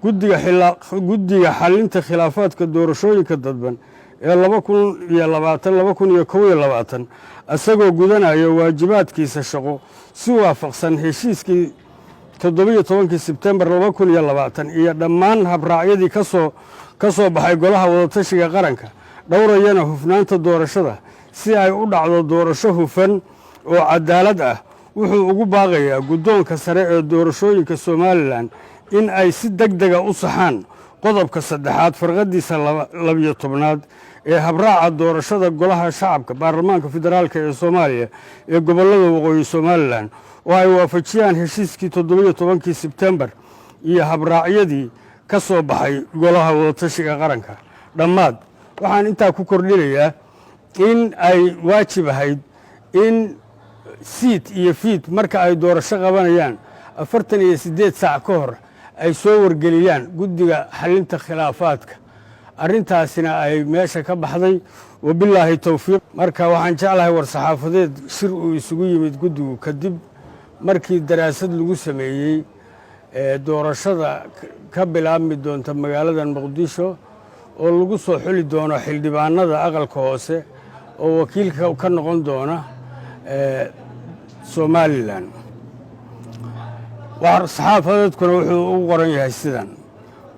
guddiga xalinta khilaafaadka doorashooyinka dadban ee 2020-2021 asagoo gudanaya waajibaadkiisa shaqo si waafaqsan heshiiskii 17 Sebtembar 2020 iyo dhammaan habraacyadii ka soo baxay golaha wadatashiga qaranka dhowrayana hufnaanta doorashada si ay u dhacdo doorasho hufan oo cadaalad ah wuxuu ugu baaqayaa guddoonka sare ee doorashooyinka Somaliland in ay si degdeg ah u saxaan qodobka 3 farqadiisa 12 ee habraaca doorashada golaha shacabka baarlamaanka federaalka ee Soomaaliya ee gobolada waqooyi Somaliland oo ay waafajiyaan heshiiskii 17 Sebtembar iyo habraacyadii ka soo baxay golaha wadatashiga qaranka dhammaad waxaan intaa ku kordhinayaa in ay waajib ahayd in siit iyo fiit marka ay doorasho qabanayaan 48 saac ka hor ay soo wargeliyaan guddiga xalinta khilaafaadka arrintaasina ay meesha ka baxday wabilaahi tawfiiq marka waxaan jeclahay war saxaafadeed shir uu isugu yimid guddigu kadib markii daraasad lagu sameeyey doorashada ka bilaabmi doonta magaalada Muqdisho oo lagu soo xuli doono xildhibaanada aqalka hoose oo wakiilka ka noqon doona Somaliland war saxaafadeedkuna wuxuu u qoran yahay sidan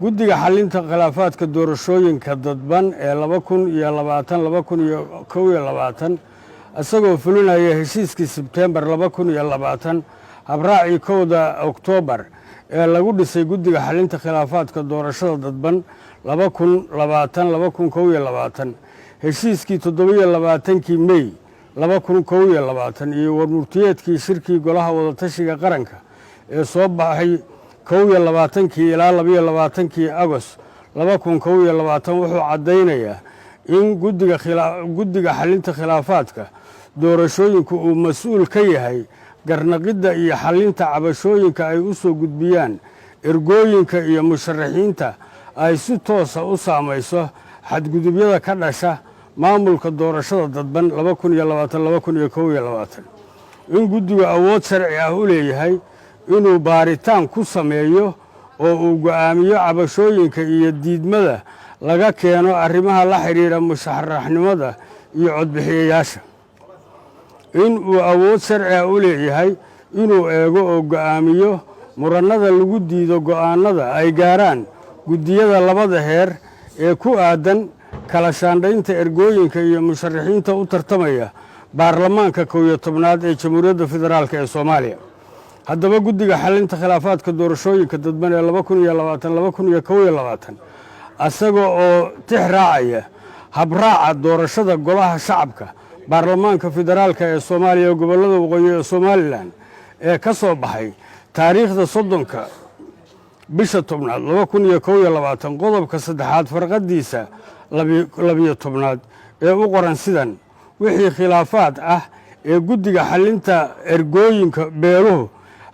guddiga xalinta khilaafaadka doorashooyinka dadban ee 2020-2021 asagoo fulinaya heshiiskii Sebtembar 2020 habraacii 1 Oktoobar ee lagu dhisay guddiga xalinta khilaafaadka doorashada dadban 2020-2021 heshiiskii 27 May 2021 iyo warmurtiyeedkii shirkii golaha wadatashiga qaranka ee soo baxay 21 ilaa 22 Agost 2021 wuxuu cadeynayaa in guddiga xalinta khilaafaadka doorashooyinku uu mas'uul ka yahay garnaqidda iyo xalinta cabashooyinka ay u soo gudbiyaan ergooyinka iyo musharaxiinta ay si toos ah u saamayso xadgudubyada ka dhasha maamulka doorashada dadban 2020-2021 in guddigu awood sharci ah u leeyahay inuu baaritaan ku sameeyo oo uu go'aamiyo cabashooyinka iyo diidmada laga keeno arrimaha la xiriira musharaxnimada iyo codbixiyayaasha in uu awood sharci ah u leeyahay inuu eego oo go'aamiyo muranada lagu diido go'aanada ay gaaraan guddiyada labada heer ee ku aadan kala shaandhaynta ergooyinka iyo musharaxiinta u tartamaya baarlamaanka 11aad ee Jamhuuriyadda Federaalka ee Soomaaliya haddaba guddiga xalinta khilaafaadka doorashooyinka dadban ee 2020-2021 asagoo oo tixraacaya habraaca doorashada golaha shacabka baarlamaanka federaalka ee Soomaaliya ee gobolada waqooyi ee Somaliland ee ka soo baxay taariikhda 30 bisha 10 2021 qodobka 3 farqadiisa 12 ee u qoran sidan wixii khilaafaad ah ee guddiga xalinta ergooyinka beeluhu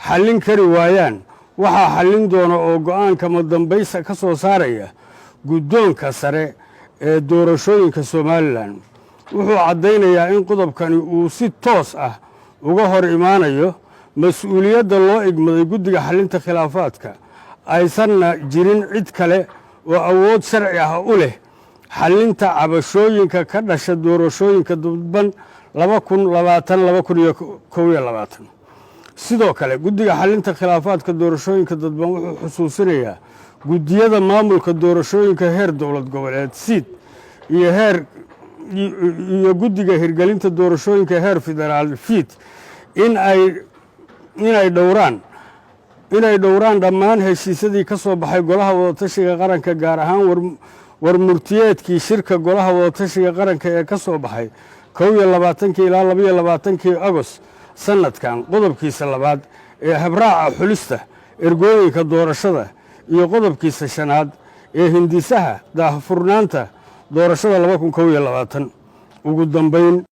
xallin kari waayaan waxaa xallin doona oo go'aanka madambaysa ka soo saaraya guddoonka sare ee doorashooyinka Somaliland wuxuu cadeynayaa in qodobkani uu si toos ah uga hor imaanayo mas'uuliyadda loo igmaday guddiga xalinta khilaafaadka aysanna jirin cid kale oo awood sharci ah u leh xalinta cabashooyinka ka dhasha doorashooyinka dadban 2020-2021 sidoo kale guddiga xalinta khilaafaadka doorashooyinka dadban wuxuu xusuusinayaa guddiyada maamulka doorashooyinka heer dowlad goboleed siid iyo guddiga hirgelinta doorashooyinka heer federaal fiid inay dhowraan dhammaan heshiisyadii ka soo baxay golaha wadatashiga qaranka gaar ahaan warmurtiyeedkii shirka golaha wadatashiga qaranka ee ka soo baxay 21 ilaa 22 Agost sanadkan qodobkiisa 2 ee habraaca xulista ergooyinka doorashada iyo qodobkiisa 5 ee hindisaha daahfurnaanta doorashada 2021 ugu dambeyn